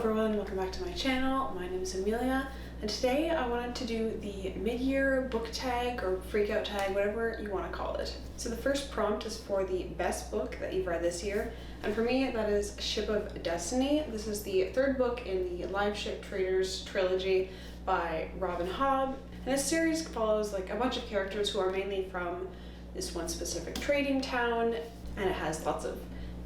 everyone, welcome back to my channel. My name is Amelia, and today I wanted to do the mid-year book tag or freakout tag, whatever you want to call it. So the first prompt is for the best book that you've read this year, and for me that is Ship of Destiny. This is the third book in the Live Ship Traders trilogy by Robin Hobb, and this series follows like a bunch of characters who are mainly from this one specific trading town, and it has lots of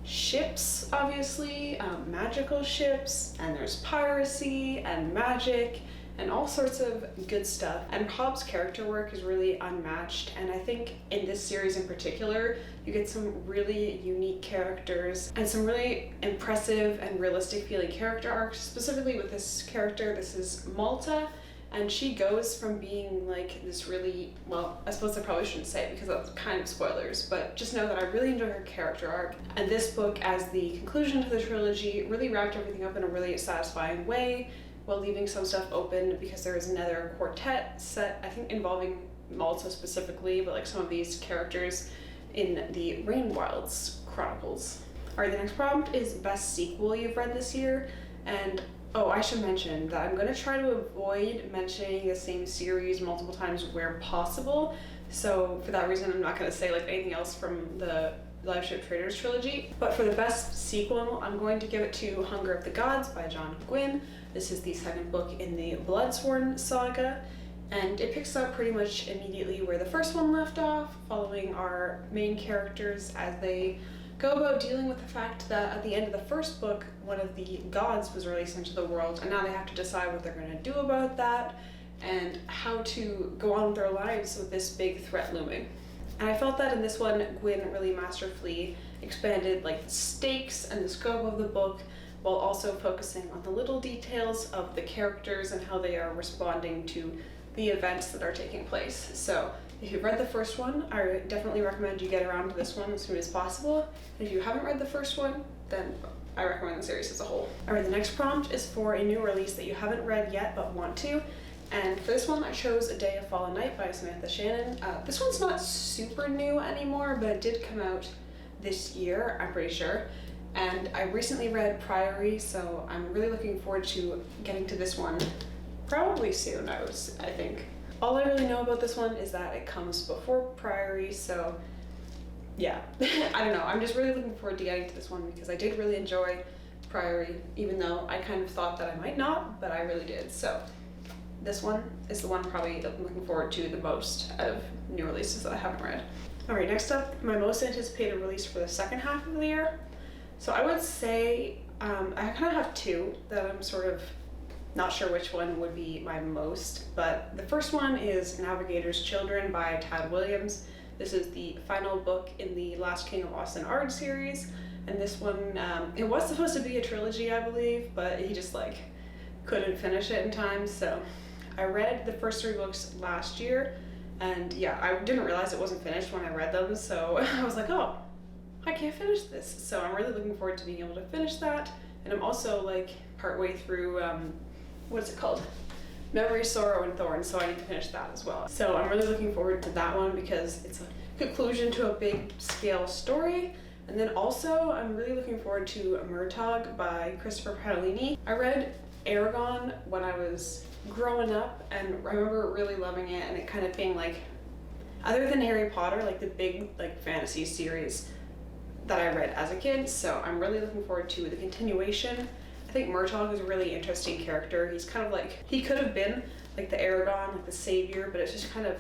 ships, obviously, magical ships, and there's piracy and magic and all sorts of good stuff. And Hobb's character work is really unmatched, and I think in this series in particular you get some really unique characters and some really impressive and realistic feeling character arcs. Specifically with this character, this is Malta, and she goes from being like this really, well, I suppose I probably shouldn't say it because that's kind of spoilers, but just know that I really enjoy her character arc. And this book, as the conclusion to the trilogy, really wrapped everything up in a really satisfying way while leaving some stuff open, because there is another quartet set, I think involving Malta specifically, but like some of these characters in the Rain Wilds Chronicles. All right, the next prompt is best sequel you've read this year. And oh, I should mention that I'm going to try to avoid mentioning the same series multiple times where possible. So for that reason, I'm not going to say like anything else from the Live Ship Traders trilogy. But for the best sequel, I'm going to give it to Hunger of the Gods by John Gwynne. This is the second book in the Bloodsworn saga, and it picks up pretty much immediately where the first one left off, following our main characters as they go about dealing with the fact that at the end of the first book, one of the gods was released into the world, and now they have to decide what they're going to do about that and how to go on with their lives with this big threat looming. And I felt that in this one, Gwynne really masterfully expanded like the stakes and the scope of the book, while also focusing on the little details of the characters and how they are responding to the events that are taking place. So if you've read the first one, I definitely recommend you get around to this one as soon as possible. If you haven't read the first one, then I recommend the series as a whole. All right, the next prompt is for a new release that you haven't read yet but want to. And for this one, I chose A Day of Fallen Night by Samantha Shannon. This one's not super new anymore, but it did come out this year, I'm pretty sure. And I recently read Priory, so I'm really looking forward to getting to this one probably soon, I think. All I really know about this one is that it comes before Priory, so yeah. I don't know, I'm just really looking forward to getting to this one because I did really enjoy Priory, even though I kind of thought that I might not, but I really did. So this one is the one probably that I'm looking forward to the most out of new releases that I haven't read. All right, next up, my most anticipated release for the second half of the year. So I would say I kind of have two that I'm sort of not sure which one would be my most, but the first one is Navigator's Children by Tad Williams. This is the final book in the Last King of Austin Ard series, and this one, it was supposed to be a trilogy, I believe, but he just like couldn't finish it in time. So I read the first three books last year, and yeah, I didn't realize it wasn't finished when I read them, so I was like, oh, I can't finish this. So I'm really looking forward to being able to finish that, and I'm also like partway through what's it called? Memory, Sorrow, and Thorns, so I need to finish that as well. So I'm really looking forward to that one because it's a conclusion to a big scale story. And then also I'm really looking forward to Murtagh by Christopher Paolini. I read Aragon when I was growing up, and I remember really loving it, and it kind of being like, other than Harry Potter, like the big like fantasy series that I read as a kid. So I'm really looking forward to the continuation. I think Murtagh is a really interesting character. He's kind of like, he could have been like the Aragon, like the savior, but it's just kind of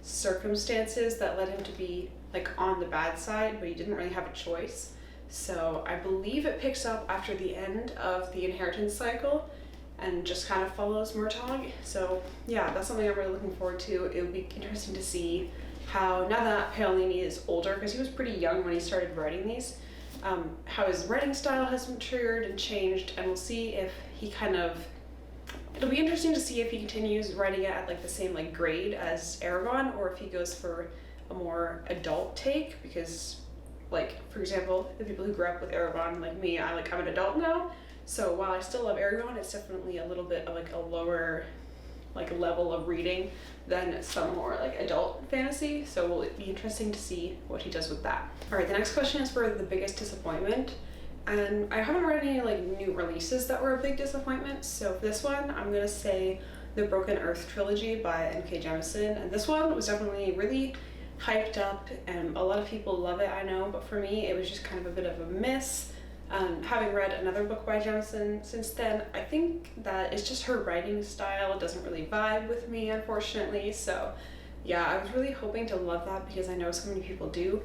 circumstances that led him to be like on the bad side, but he didn't really have a choice. So I believe it picks up after the end of the inheritance cycle and just kind of follows Murtagh. So yeah, that's something I'm really looking forward to. It would be interesting to see how, now that Paolini is older, because he was pretty young when he started writing these, how his writing style has matured and changed, and we'll see if he kind of, it'll be interesting to see if he continues writing it at like the same like grade as Aragon, or if he goes for a more adult take, because like, for example, the people who grew up with Aragon like me, I'm an adult now, so while I still love Aragon, it's definitely a little bit of like a lower like level of reading than some more like adult fantasy. So it'll be interesting to see what he does with that. All right, the next question is for the biggest disappointment. and I haven't read any like new releases that were a big disappointment. So for this one, I'm gonna say the Broken Earth trilogy by N.K. Jemisin, and this one was definitely really hyped up and a lot of people love it, I know, but for me it was just kind of a bit of a miss. Having read another book by Jemisin since then, I think that it's just her writing style doesn't really vibe with me, unfortunately. So yeah, I was really hoping to love that because I know so many people do.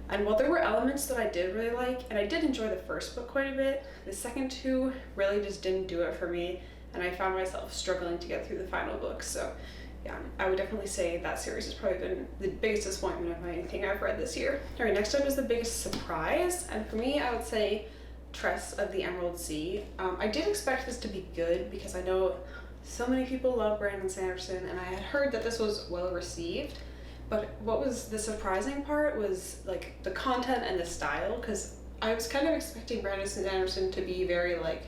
And while there were elements that I did really like, and I did enjoy the first book quite a bit, the second two really just didn't do it for me, and I found myself struggling to get through the final book. So yeah, I would definitely say that series has probably been the biggest disappointment of anything I've read this year. All right, next up is the biggest surprise, and for me, I would say Tress of the Emerald Sea. I did expect this to be good because I know so many people love Brandon Sanderson, and I had heard that this was well received. But what was the surprising part was like the content and the style, because I was kind of expecting Brandon Sanderson to be very like,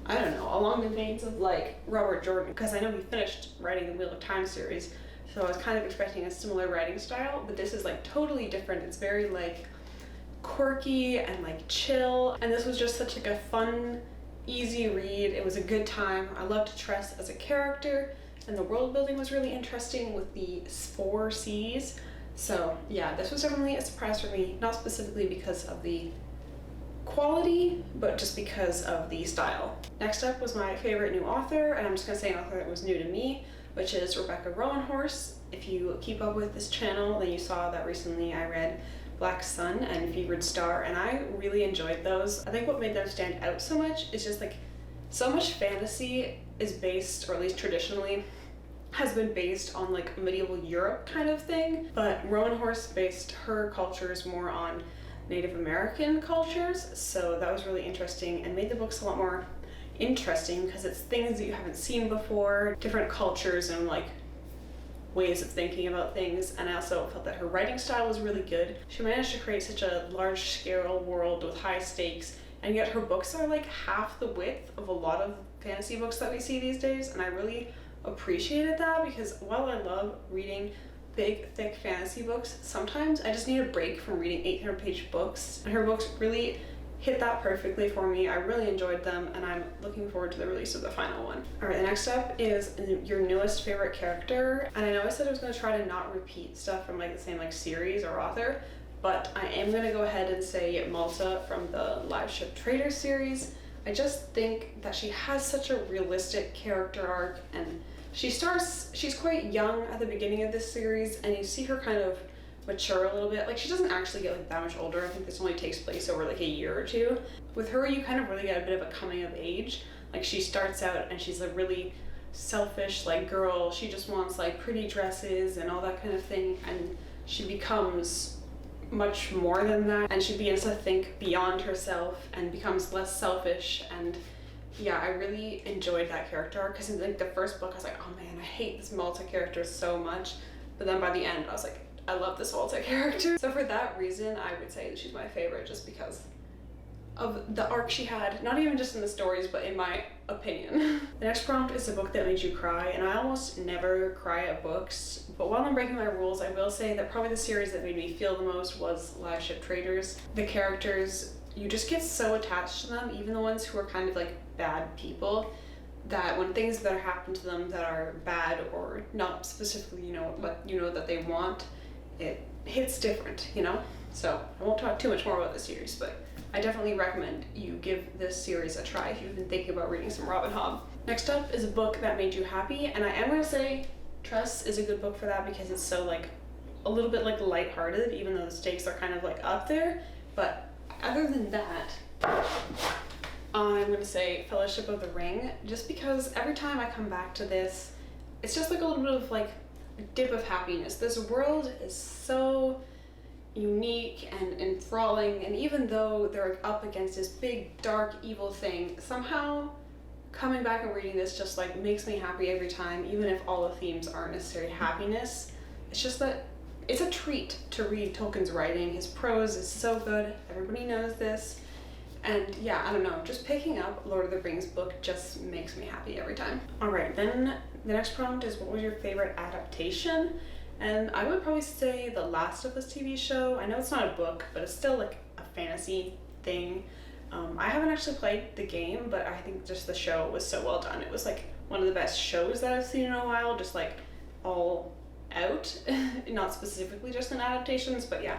I don't know, along the veins of like Robert Jordan, because I know he finished writing the Wheel of Time series, so I was kind of expecting a similar writing style, but this is like totally different. It's very like quirky and like chill, and this was just such like a fun, easy read. It was a good time. I loved Tress as a character, and the world building was really interesting with the 4 seas. So yeah, this was definitely a surprise for me, not specifically because of the quality, but just because of the style. Next up was my favorite new author, and I'm just gonna say an author that was new to me, which is Rebecca Rowanhorse. If you keep up with this channel, then you saw that recently I read Black Sun and Fevered Star, and I really enjoyed those. I think what made them stand out so much is just like so much fantasy is based, or at least traditionally, has been based on like medieval Europe kind of thing, but Rowanhorse based her cultures more on Native American cultures, so that was really interesting and made the books a lot more interesting because it's things that you haven't seen before, different cultures and like ways of thinking about things. And I also felt that her writing style was really good. She managed to create such a large scale world with high stakes, and yet her books are like half the width of a lot of fantasy books that we see these days, and I really appreciated that because while I love reading big, thick fantasy books, sometimes I just need a break from reading 800-page books, and her books really hit that perfectly for me. I really enjoyed them, and I'm looking forward to the release of the final one. All right, the next up is your newest favorite character, and I know I said I was going to try to not repeat stuff from like the same like series or author, but I am going to go ahead and say Malta from the Live Ship Trader series. I just think that she has such a realistic character arc, and she's quite young at the beginning of this series, and you see her kind of mature a little bit. Like, she doesn't actually get like that much older. I think this only takes place over like a year or two. With her, you kind of really get a bit of a coming of age. Like, she starts out and she's a really selfish like girl. She just wants like pretty dresses and all that kind of thing, and she becomes much more than that, and she begins to think beyond herself and becomes less selfish. And yeah, I really enjoyed that character arc because in like the first book I was like, oh man, I hate this Malta character so much, but then by the end I was like, I love this Malta character. So for that reason, I would say that she's my favorite, just because of the arc she had, not even just in the stories, but in my opinion. The next prompt is a book that made you cry, and I almost never cry at books, but while I'm breaking my rules, I will say that probably the series that made me feel the most was Live Ship Traders. The characters, you just get so attached to them, even the ones who are kind of like bad people, that when things that happen to them that are bad or not specifically, what that they want, it hits different, So I won't talk too much more about the series, but I definitely recommend you give this series a try if you've been thinking about reading some Robin Hobb. Next up is a book that made you happy, and I am going to say Trust is a good book for that because it's so like a little bit like lighthearted, even though the stakes are kind of like up there. But other than that, I'm going to say Fellowship of the Ring, just because every time I come back to this, it's just like a little bit of like a dip of happiness. This world is so unique and enthralling, and even though they're up against this big, dark, evil thing, somehow coming back and reading this just like makes me happy every time, even if all the themes aren't necessarily happiness. It's just that it's a treat to read Tolkien's writing. His prose is so good, everybody knows this. And yeah, I don't know, just picking up Lord of the Rings book just makes me happy every time. All right, then the next prompt is, what was your favorite adaptation? And I would probably say The Last of Us TV show. I know it's not a book, but it's still like a fantasy thing. I haven't actually played the game, but I think just the show was so well done. It was like one of the best shows that I've seen in a while, just like all out, not specifically just in adaptations, but yeah,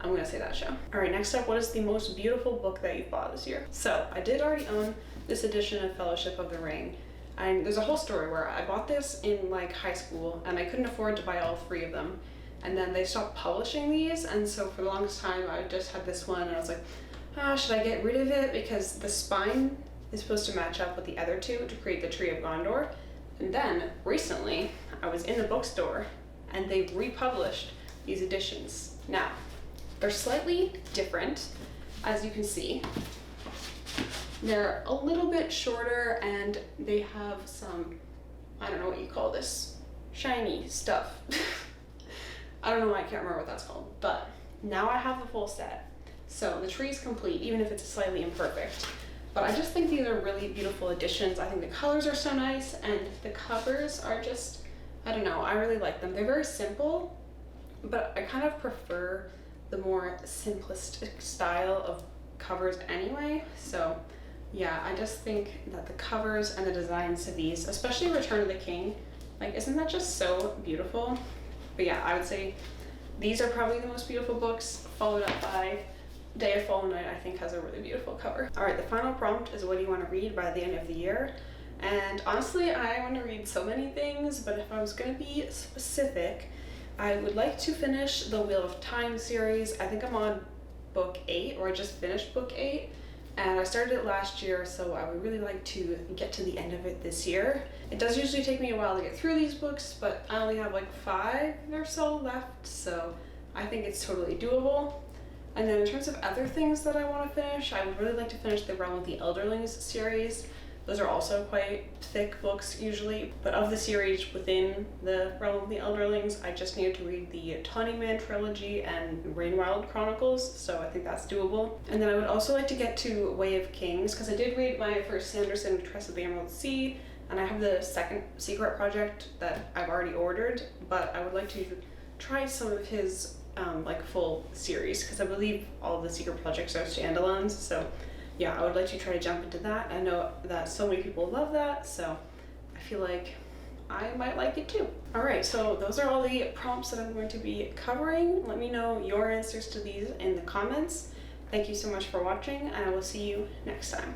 I'm gonna say that show. All right, next up, what is the most beautiful book that you've bought this year? So I did already own this edition of Fellowship of the Ring, and there's a whole story where I bought this in like high school and I couldn't afford to buy all 3 of them, and then they stopped publishing these, and so for the longest time I just had this one and I was like, should I get rid of it, because the spine is supposed to match up with the other 2 to create the Tree of Gondor. And then recently I was in the bookstore and they republished these editions. Now they're slightly different, as you can see. They're a little bit shorter and they have some, I don't know what you call this, shiny stuff. I don't know why I can't remember what that's called, but now I have the full set. So the tree is complete, even if it's slightly imperfect. But I just think these are really beautiful additions. I think the colors are so nice and the covers are just, I don't know, I really like them. They're very simple, but I kind of prefer the more simplistic style of covers anyway. So yeah, I just think that the covers and the designs of these, especially Return of the King, like, isn't that just so beautiful? But yeah, I would say these are probably the most beautiful books, followed up by Day of Fallen Night. I think has a really beautiful cover. All right, the final prompt is, what do you want to read by the end of the year? And honestly, I want to read so many things, but if I was going to be specific, I would like to finish the Wheel of Time series. I think I'm on book 8, or I just finished book 8, and I started it last year, so I would really like to get to the end of it this year. It does usually take me a while to get through these books, but I only have like 5 or so left, so I think it's totally doable. And then in terms of other things that I want to finish, I would really like to finish the Realm of the Elderlings series. Those are also quite thick books usually, but of the series within the Realm of the Elderlings, I just needed to read the Tawny trilogy and Rainwild Chronicles, so I think that's doable. And then I would also like to get to Way of Kings, because I did read my first Sanderson, Tress of the Emerald Sea, and I have the second secret project that I've already ordered, but I would like to try some of his like full series, because I believe all the secret projects are standalones. So yeah, I would like to try to jump into that. I know that so many people love that, so I feel like I might like it too. All right, so those are all the prompts that I'm going to be covering. Let me know your answers to these in the comments. Thank you so much for watching, and I will see you next time.